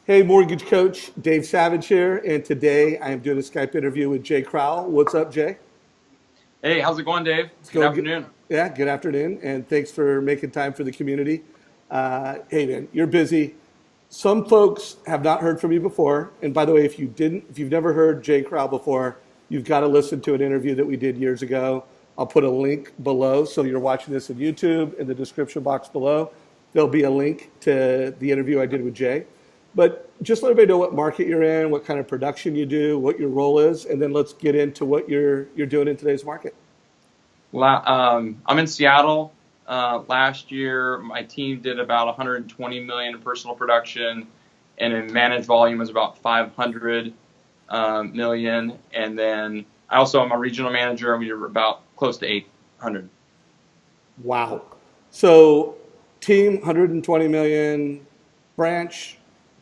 Hey, mortgage coach, Dave Savage here, and today I am doing a Skype interview with Jay Crowell. What's up, Jay? Hey, how's it going, Dave? It's Good going good. afternoon. Yeah, good afternoon, and thanks for making time for the community. Hey, man, you're busy. Some folks have not heard from you before, and by the way, if you've never heard Jay Crowell before, you've got to listen to an interview that we did years ago. I'll put a link below, so you're watching this on YouTube in the description box below. There'll be a link to the interview I did with Jay. But just let everybody know what market you're in, what kind of production you do, what your role is, and then let's get into what you're doing in today's market. I'm in Seattle. Last year, my team did about 120 million in personal production, and in managed volume was about 500 million. And then I also am a regional manager, and we were about close to 800. Wow. So team 120 million, branch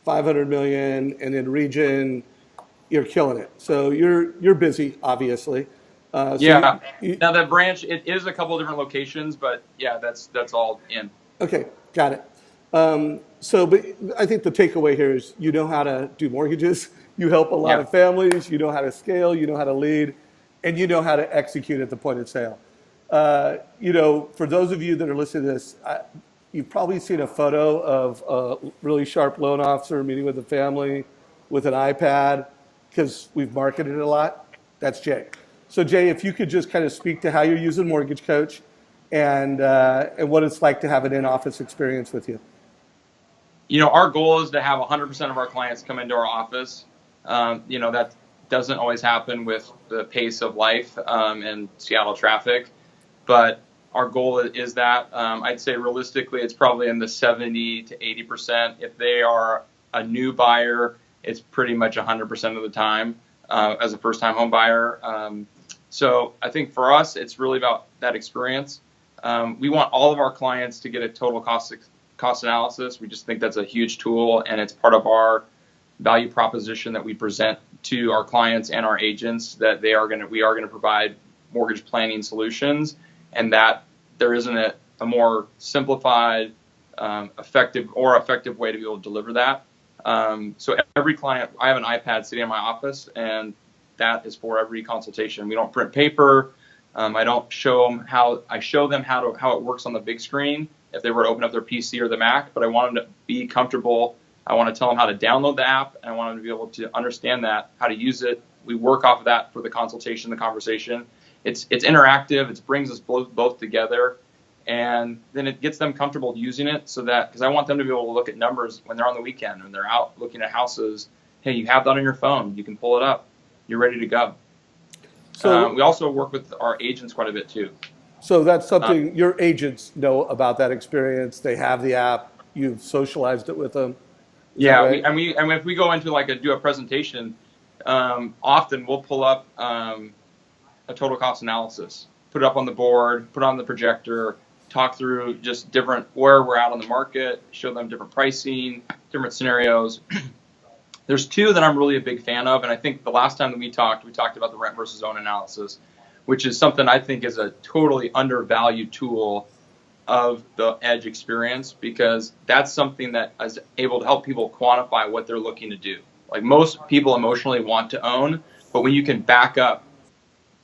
500 million, and then region, you're killing it. So you're busy, obviously. Yeah. Now that branch, it is a couple of different locations, but yeah, that's all in. Okay, got it. But I think the takeaway here is you know how to do mortgages, you help a lot Yeah. of families, you know how to scale, you know how to lead, and you know how to execute at the point of sale. For those of you that are listening to this, you've probably seen a photo of a really sharp loan officer meeting with a family with an iPad because we've marketed it a lot. That's Jay. So Jay, if you could just kind of speak to how you're using Mortgage Coach and what it's like to have an in-office experience with you. Our goal is to have 100% of our clients come into our office. That doesn't always happen with the pace of life and Seattle traffic, but our goal is that. I'd say realistically, it's probably in the 70 to 80%. If they are a new buyer, it's pretty much 100% of the time as a first-time home buyer. So I think for us, it's really about that experience. We want all of our clients to get a total cost analysis. We just think that's a huge tool, and it's part of our value proposition that we present to our clients and our agents, that we are going to provide mortgage planning solutions, and that there isn't a more simplified, effective way to be able to deliver that. So every client, I have an iPad sitting in my office, and that is for every consultation. We don't print paper. I don't show them how. I show them how it works on the big screen if they were to open up their PC or the Mac. But I want them to be comfortable. I want to tell them how to download the app, and I want them to be able to understand that, how to use it. We work off of that for the consultation, the conversation. It's interactive. It brings us both together, and then it gets them comfortable using it. So that, because I want them to be able to look at numbers when they're on the weekend, when they're out looking at houses. Hey, you have that on your phone. You can pull it up. You're ready to go. So we also work with our agents quite a bit too. So that's something your agents know about that experience. They have the app. You've socialized it with them. Yeah, right? If we go into do a presentation, often we'll pull up a total cost analysis, put it up on the board, put it on the projector, talk through just where we're at on the market, show them different pricing, different scenarios. There's two that I'm really a big fan of, and I think the last time that we talked about the rent versus own analysis, which is something I think is a totally undervalued tool of the edge experience, because that's something that is able to help people quantify what they're looking to do. Like, most people emotionally want to own, but when you can back up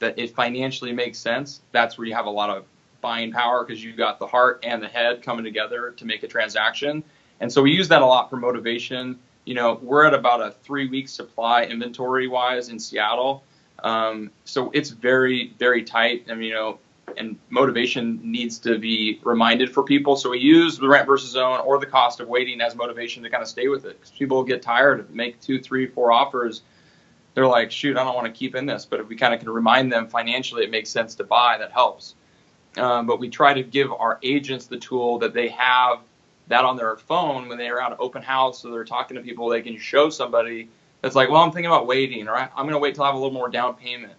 that it financially makes sense, that's where you have a lot of buying power, because you've got the heart and the head coming together to make a transaction. And so we use that a lot for motivation. We're at about a 3-week supply inventory wise in Seattle. So it's very, very tight. And motivation needs to be reminded for people. So we use the rent versus own or the cost of waiting as motivation to kind of stay with it. Because people get tired of make 2, 3, 4 offers. They're like, shoot, I don't want to keep in this. But if we kind of can remind them financially it makes sense to buy, that helps. But we try to give our agents the tool that they have that on their phone when they're out at open house, so they're talking to people. They can show somebody that's like, well, I'm thinking about waiting, or I'm going to wait till I have a little more down payment.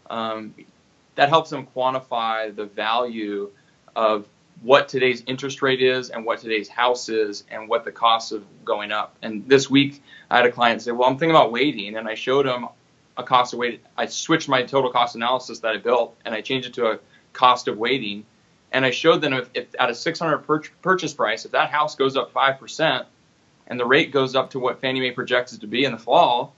That helps them quantify the value of what today's interest rate is and what today's house is and what the cost of going up. And this week I had a client say, well, I'm thinking about waiting, and I showed him a cost of waiting. I switched my total cost analysis that I built, and I changed it to a cost of waiting. And I showed them if at a $600 purchase price, if that house goes up 5%, and the rate goes up to what Fannie Mae projects it to be in the fall,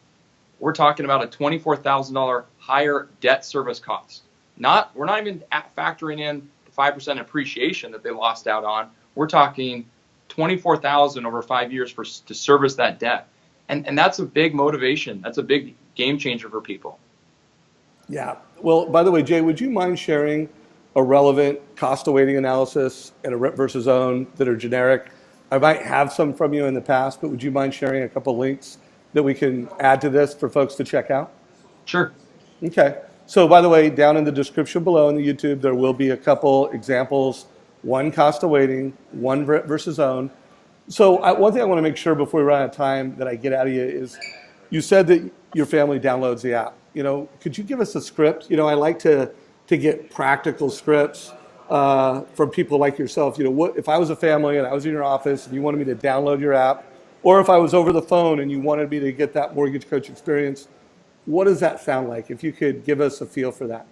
we're talking about a $24,000 higher debt service cost. We're not even factoring in the 5% appreciation that they lost out on. We're talking $24,000 over 5 years to service that debt. And that's a big motivation. That's a big game changer for people. Yeah. Well, by the way, Jay, would you mind sharing a relevant cost of waiting analysis and a rent versus own that are generic? I might have some from you in the past, but would you mind sharing a couple links that we can add to this for folks to check out? Sure. Okay. So by the way, down in the description below in the YouTube, there will be a couple examples, one cost of waiting, one rent versus own. So one thing I want to make sure before we run out of time that I get out of you is, you said that your family downloads the app. Could you give us a script? I like to get practical scripts from people like yourself. What if I was a family and I was in your office and you wanted me to download your app, or if I was over the phone and you wanted me to get that mortgage coach experience, what does that sound like? If you could give us a feel for that.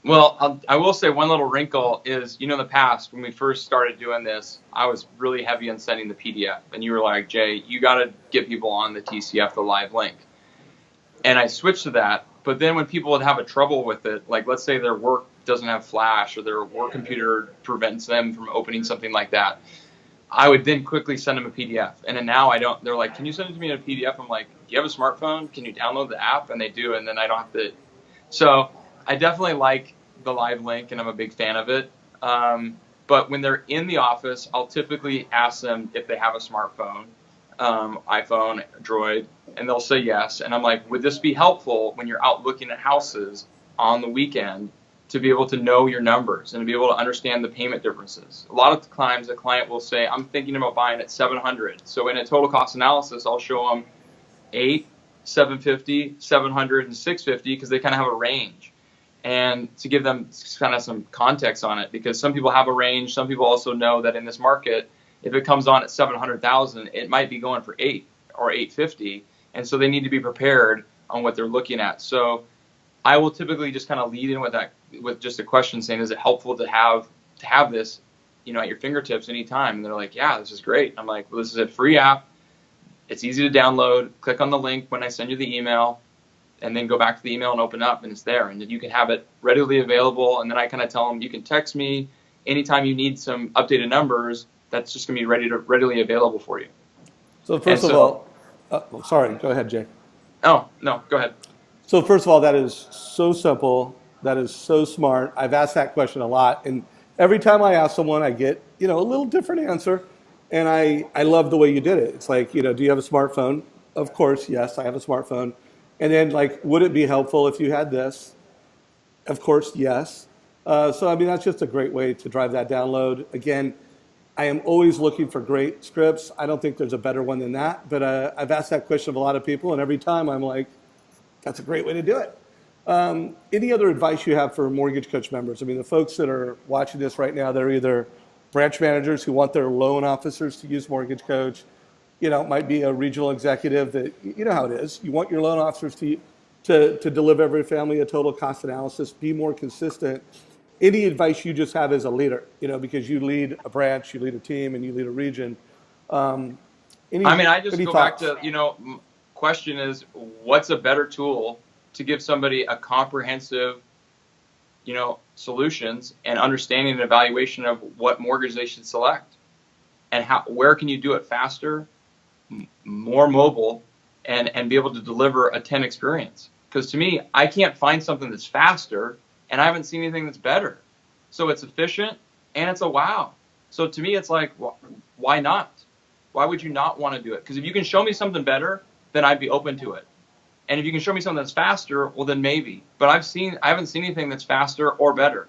Well, I will say one little wrinkle is, in the past when we first started doing this, I was really heavy on sending the PDF, and you were like, Jay, you got to get people on the TCF, the live link. And I switched to that. But then when people would have a trouble with it, like let's say their work doesn't have Flash or their work computer prevents them from opening something like that, I would then quickly send them a PDF. And then now I don't. They're like, can you send it to me in a PDF? I'm like, do you have a smartphone? Can you download the app? And they do, and then I don't have to. So I definitely like the live link, and I'm a big fan of it. But when they're in the office, I'll typically ask them if they have a smartphone, iPhone, Droid, and they'll say yes. And I'm like, would this be helpful when you're out looking at houses on the weekend to be able to know your numbers and to be able to understand the payment differences? A lot of times the client will say, I'm thinking about buying at 700. So in a total cost analysis, I'll show them 8, 750, 700, and 650 because they kind of have a range. And to give them kind of some context on it, because some people have a range. Some people also know that in this market, if it comes on at 700,000, it might be going for 8 or 850. And so they need to be prepared on what they're looking at. So I will typically just kind of lead in with just a question saying, is it helpful to have this, at your fingertips anytime? And they're like, yeah, this is great. I'm like, well, this is a free app. It's easy to download. Click on the link when I send you the email, and then go back to the email and open up, and it's there. And then you can have it readily available. And then I kind of tell them, you can text me anytime you need some updated numbers. That's just going to be readily available for you. So first of all, sorry, go ahead, Jay. Oh, no, go ahead. So first of all, that is so simple. That is so smart. I've asked that question a lot. And every time I ask someone, I get, a little different answer. And I love the way you did it. It's like, do you have a smartphone? Of course, yes, I have a smartphone. And then, would it be helpful if you had this? Of course, yes. So, that's just a great way to drive that download. Again, I am always looking for great scripts. I don't think there's a better one than that. But I've asked that question of a lot of people, and every time I'm like, that's a great way to do it. Any other advice you have for Mortgage Coach members? The folks that are watching this right now, they're either branch managers who want their loan officers to use Mortgage Coach. It might be a regional executive that, you know how it is. You want your loan officers to deliver every family a total cost analysis, be more consistent. Any advice you just have as a leader, because you lead a branch, you lead a team, and you lead a region. I just go back to, question is, what's a better tool to give somebody a comprehensive, solutions and understanding and evaluation of what mortgage they should select, and where can you do it faster, more mobile, and be able to deliver a 10 experience? Because to me, I can't find something that's faster, and I haven't seen anything that's better. So it's efficient and it's a wow. So to me, it's like, why not? Why would you not want to do it? Because if you can show me something better, then I'd be open to it. And if you can show me something that's faster, well, then maybe. But I haven't seen anything that's faster or better.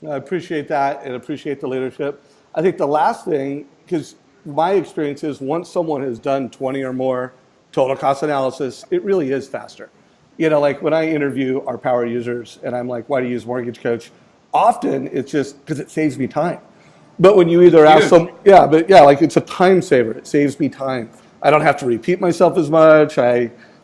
I appreciate that and appreciate the leadership. I think the last thing, because my experience is once someone has done 20 or more total cost analysis, it really is faster. When I interview our power users and I'm like, why do you use Mortgage Coach? Often it's just because it saves me time. But when you either ask them, it's a time saver. It saves me time. I don't have to repeat myself as much.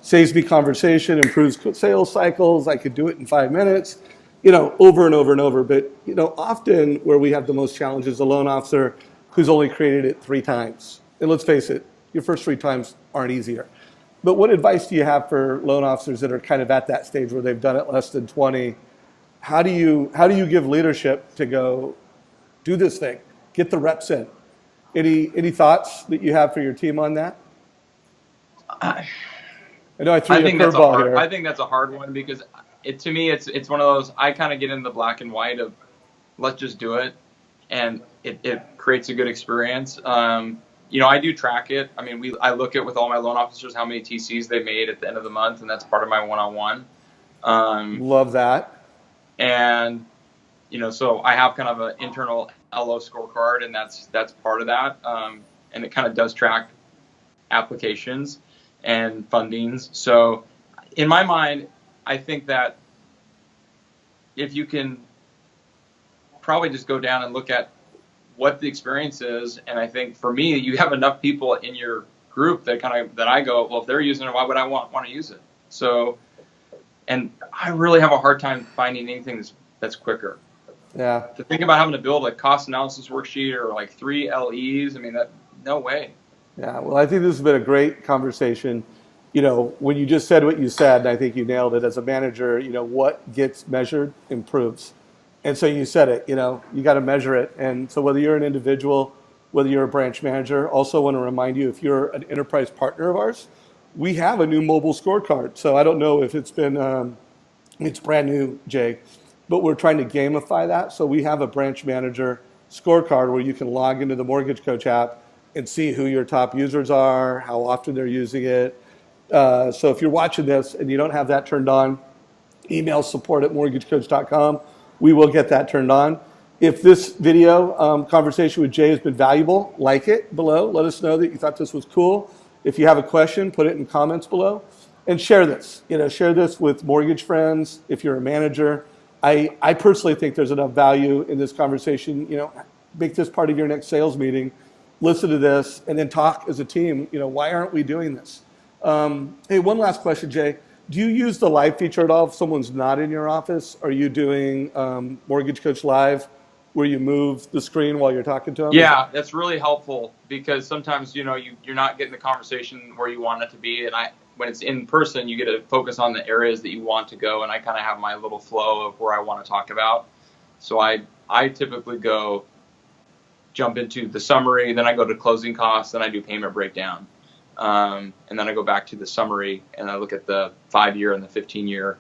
Saves me conversation, improves sales cycles. I could do it in 5 minutes, over and over and over. But, often where we have the most challenges, the loan officer who's only created it 3 times, And let's face it, your first 3 times aren't easier. But what advice do you have for loan officers that are kind of at that stage where they've done it less than 20? How do you give leadership to go do this thing, get the reps in? Any thoughts that you have for your team on that? I know I threw you a curveball here. I think that's a hard one because to me it's one of those, I kind of get in the black and white of let's just do it, and it creates a good experience. I do track it. I mean, I look at with all my loan officers how many TCs they made at the end of the month, and that's part of my one-on-one. Love that. And so I have kind of an internal LO scorecard, and that's part of that. And it kind of does track applications and fundings. So in my mind, I think that if you can probably just go down and look at what the experience is, and I think for me, you have enough people in your group that I go, well, if they're using it, why would I want to use it? So, and I really have a hard time finding anything that's quicker. Yeah. To think about having to build a cost analysis worksheet or like 3 LEs, I mean, no way. Yeah, well, I think this has been a great conversation. When you just said what you said, and I think you nailed it. As a manager, what gets measured improves. And so you said it, you got to measure it. And so whether you're an individual, whether you're a branch manager, also want to remind you, if you're an enterprise partner of ours, we have a new mobile scorecard. So I don't know if it's been, it's brand new, Jay, but we're trying to gamify that. So we have a branch manager scorecard where you can log into the Mortgage Coach app and see who your top users are, how often they're using it. So if you're watching this and you don't have that turned on, email support@mortgagecoach.com. We will get that turned on. If this video conversation with Jay has been valuable, like it below. Let us know that you thought this was cool. If you have a question, put it in comments below. And share this. Share this with mortgage friends. If you're a manager, I personally think there's enough value in this conversation. Make this part of your next sales meeting. Listen to this, and then talk as a team. Why aren't we doing this? Hey, one last question, Jay. Do you use the live feature at all if someone's not in your office? Are you doing Mortgage Coach Live where you move the screen while you're talking to them? Yeah, that's really helpful because sometimes, you're not getting the conversation where you want it to be. And when it's in person, you get to focus on the areas that you want to go. And I kind of have my little flow of where I want to talk about. So I typically jump into the summary, then I go to closing costs, then I do payment breakdown. And then I go back to the summary and I look at the 5-year and the 15-year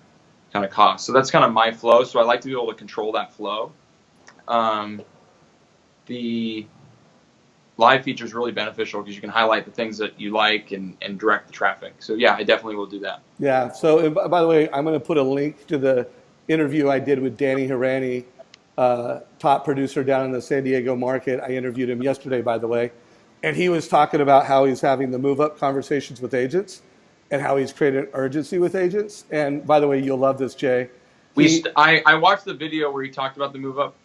kind of cost. So that's kind of my flow. So I like to be able to control that flow. The live feature is really beneficial because you can highlight the things that you like and direct the traffic. So yeah, I definitely will do that. Yeah. So by the way, I'm going to put a link to the interview I did with Danny Hirani, top producer down in the San Diego market. I interviewed him yesterday, by the way. And he was talking about how he's having the move-up conversations with agents and how he's created urgency with agents. And by the way, you'll love this, Jay. I watched the video where he talked about the move-up,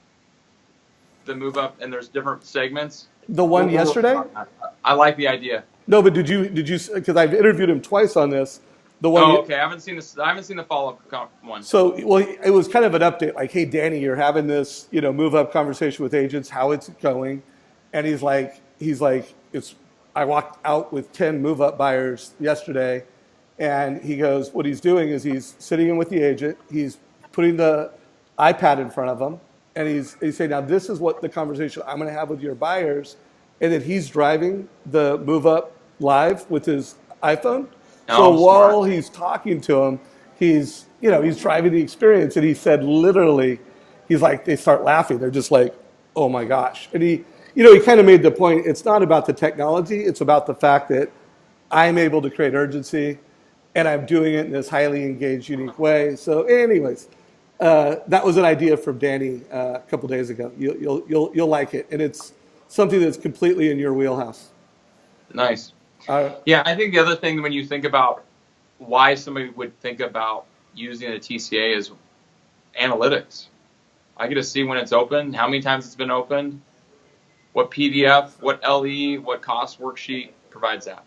and there's different segments. The one yesterday? I like the idea. No, but did you? Because I've interviewed him twice on this. The one. Oh, okay. I haven't seen this. I haven't seen the follow-up one. So, well, it was kind of an update. Like, hey, Danny, you're having this, move-up conversation with agents. How it's going? And he's like, I walked out with 10 move-up buyers yesterday, and he goes, what he's doing is he's sitting in with the agent, he's putting the iPad in front of him, and he's saying, now this is what the conversation I'm going to have with your buyers, and then he's driving the move-up live with his iPhone. So while he's talking to him, he's driving the experience, and he said literally, he's like, they start laughing. They're just like, oh my gosh. And he kind of made the point, it's not about the technology, it's about the fact that I'm able to create urgency, and I'm doing it in this highly engaged, unique way. So anyways, that was an idea from Danny a couple days ago. You'll like it, and it's something that's completely in your wheelhouse. Nice. Yeah, I think the other thing when you think about why somebody would think about using a TCA is analytics. I get to see when it's open, how many times it's been opened, what PDF, what LE, what cost worksheet provides that.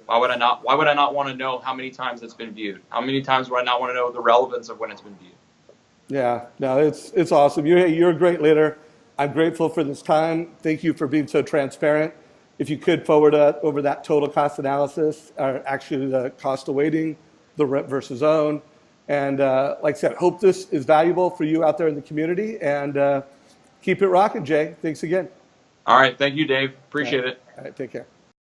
Why would I not want to know how many times it's been viewed? How many times would I not want to know the relevance of when it's been viewed? Yeah, no, it's awesome. You're a great leader. I'm grateful for this time. Thank you for being so transparent. if you could forward over that total cost analysis, or actually the cost of waiting, the rent versus own. And like I said, hope this is valuable for you out there in the community. And keep it rocking, Jay. Thanks again. All right. Thank you, Dave. Appreciate it. All right. Take care.